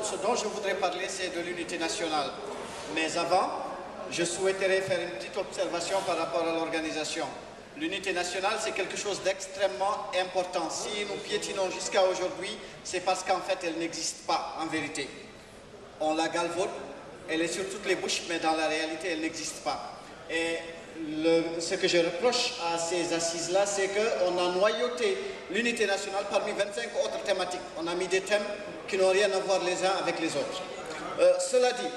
ce dont je voudrais parler, c'est de l'unité nationale. Mais avant, je souhaiterais faire une petite observation par rapport à l'organisation. L'unité nationale, c'est quelque chose d'extrêmement important. Si nous piétinons jusqu'à aujourd'hui, c'est parce qu'en fait, elle n'existe pas, en vérité. On la galvaude, elle est sur toutes les bouches, mais dans la réalité, elle n'existe pas. Et ce que je reproche à ces assises-là, c'est qu'on a noyauté l'unité nationale parmi 25 autres thématiques. On a mis des thèmes qui n'ont rien à voir les uns avec les autres. Cela dit,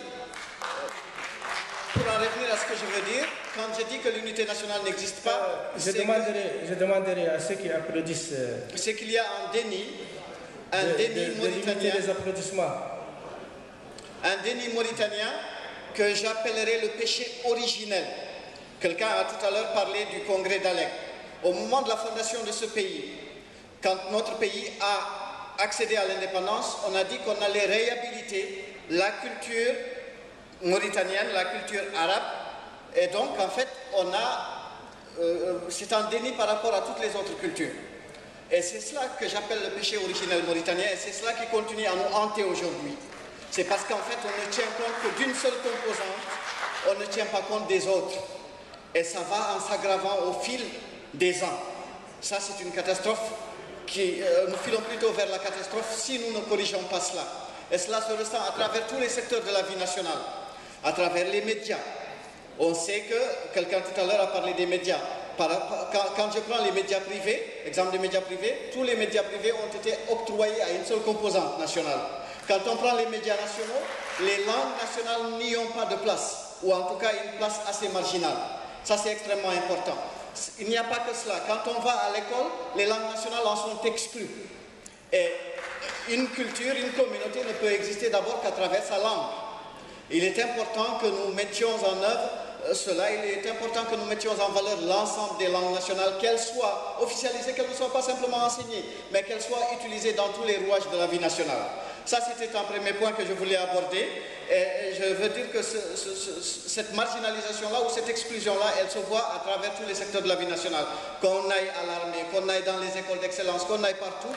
pour en revenir à ce que je veux dire, quand je dis que l'unité nationale n'existe pas, je demanderai à ceux qui applaudissent. C'est qu'il y a un déni mauritanien. Les applaudissements. Un déni mauritanien que j'appellerais le péché originel. Quelqu'un a tout à l'heure parlé du congrès d'Alec. Au moment de la fondation de ce pays, quand notre pays a accédé à l'indépendance, on a dit qu'on allait réhabiliter la culture mauritanienne, la culture arabe, et donc en fait c'est un déni par rapport à toutes les autres cultures. Et c'est cela que j'appelle le péché originel mauritanien, et c'est cela qui continue à nous hanter aujourd'hui. C'est parce qu'en fait on ne tient compte que d'une seule composante, on ne tient pas compte des autres. Et ça va en s'aggravant au fil des ans. Ça c'est une catastrophe nous filons plutôt vers la catastrophe si nous ne corrigeons pas cela. Et cela se ressent à travers tous les secteurs de la vie nationale, à travers les médias. On sait que, quelqu'un tout à l'heure a parlé des médias. Quand je prends les médias privés, exemple des médias privés, tous les médias privés ont été octroyés à une seule composante nationale. Quand on prend les médias nationaux, les langues nationales n'y ont pas de place, ou en tout cas une place assez marginale. Ça c'est extrêmement important. Il n'y a pas que cela. Quand on va à l'école, les langues nationales en sont exclues. Et une culture, une communauté ne peut exister d'abord qu'à travers sa langue. Il est important que nous mettions en œuvre cela, il est important que nous mettions en valeur l'ensemble des langues nationales, qu'elles soient officialisées, qu'elles ne soient pas simplement enseignées, mais qu'elles soient utilisées dans tous les rouages de la vie nationale. Ça, c'était un premier point que je voulais aborder. Et je veux dire que cette marginalisation-là ou cette exclusion-là, elle se voit à travers tous les secteurs de la vie nationale. Qu'on aille à l'armée, qu'on aille dans les écoles d'excellence, qu'on aille partout,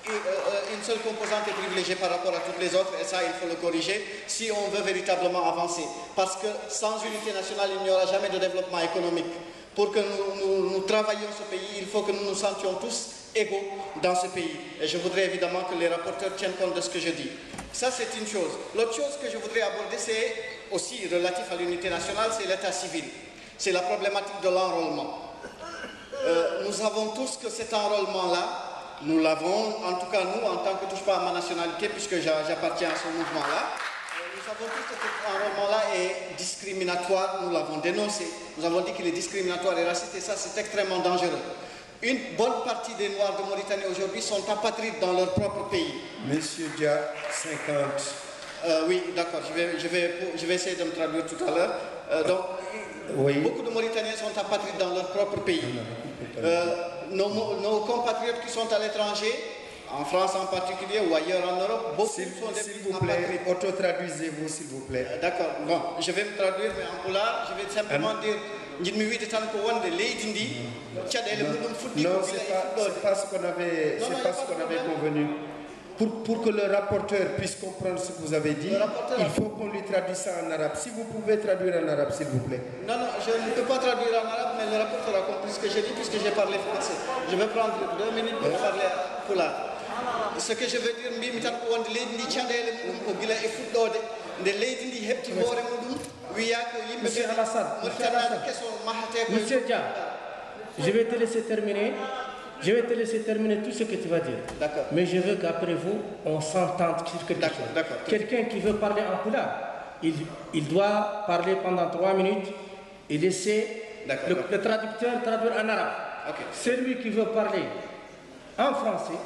une seule composante est privilégiée par rapport à toutes les autres, et ça, il faut le corriger si on veut véritablement avancer. Parce que sans unité nationale, il n'y aura jamais de développement économique. Pour que nous travaillions ce pays, il faut que nous nous sentions tous égaux dans ce pays. Et je voudrais évidemment que les rapporteurs tiennent compte de ce que je dis. Ça, c'est une chose. L'autre chose que je voudrais aborder, c'est aussi relatif à l'unité nationale, c'est l'état civil. C'est la problématique de l'enrôlement. Nous savons tous que cet enrôlement-là, nous l'avons, en tout cas nous, en tant que touche pas à ma nationalité, puisque j'appartiens à ce mouvement-là, nous savons tous que cet enrôlement-là est discriminatoire, nous l'avons dénoncé. Nous avons dit qu'il est discriminatoire et raciste, et ça, c'est extrêmement dangereux. Une bonne partie des Noirs de Mauritanie aujourd'hui sont apatrides dans leur propre pays. Monsieur Dia, 50. Oui, d'accord, je vais essayer de me traduire tout à l'heure. Oui. Beaucoup de Mauritaniens sont apatrides dans leur propre pays. Nos compatriotes qui sont à l'étranger, en France en particulier ou ailleurs en Europe, beaucoup sont des S'il vous plaît, auto-traduisez-vous, s'il vous plaît. D'accord, bon, je vais me traduire, mais en polar, je vais simplement dire non, c'est pas ce qu'on avait convenu. Pour que le rapporteur puisse comprendre ce que vous avez dit, il faut qu'on lui traduise ça en arabe. Si vous pouvez traduire en arabe, s'il vous plaît. Non, je ne peux pas traduire en arabe, mais le rapporteur a compris ce que j'ai dit puisque j'ai parlé français. Je vais prendre 2 minutes pour parler polar. Ce que je veux dire, Monsieur Alassane, Monsieur Dia, je vais te laisser terminer. Je vais te laisser terminer tout ce que tu vas dire. D'accord. Mais je veux qu'après vous, on s'entende sur quelque chose. D'accord. Quelqu'un qui veut parler en poula, il doit parler pendant 3 minutes et laisser le traducteur traduire en arabe. Okay. Celui qui veut parler en français,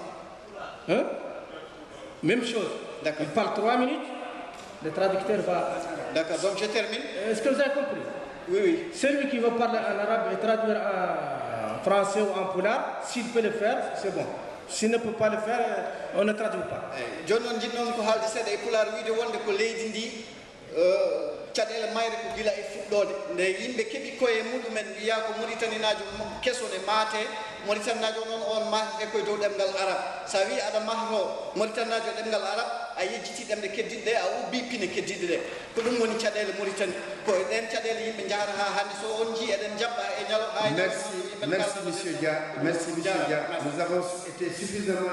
hein, même chose. Il parle 3 minutes, le traducteur va... D'accord, donc je termine. Est-ce que vous avez compris? Oui. Celui qui veut parler en arabe et traduire en français ou en poulard, s'il peut le faire, c'est bon. S'il ne peut pas le faire, on ne traduit pas. caɗele mayre ko gila e fuɗɗode nde yimɓe keeɓi koye muɗumen wiya ko mauritaninajo kesone maate mauritaninajo noon on matete koye dow ɗemgal arab sa wi aɗa mahto mauritaninajo ɗemgal arab a yejjiti demde keddiɗe a ubbi pine keddiɗe ɗe ko ɗum woni caɗele Mauritanie ko ɗen caɗele yimɓe jahata ha hande so on ji eɗen jaɓɓa e ñalo merci monsieur Dia, nous avons été suffisamment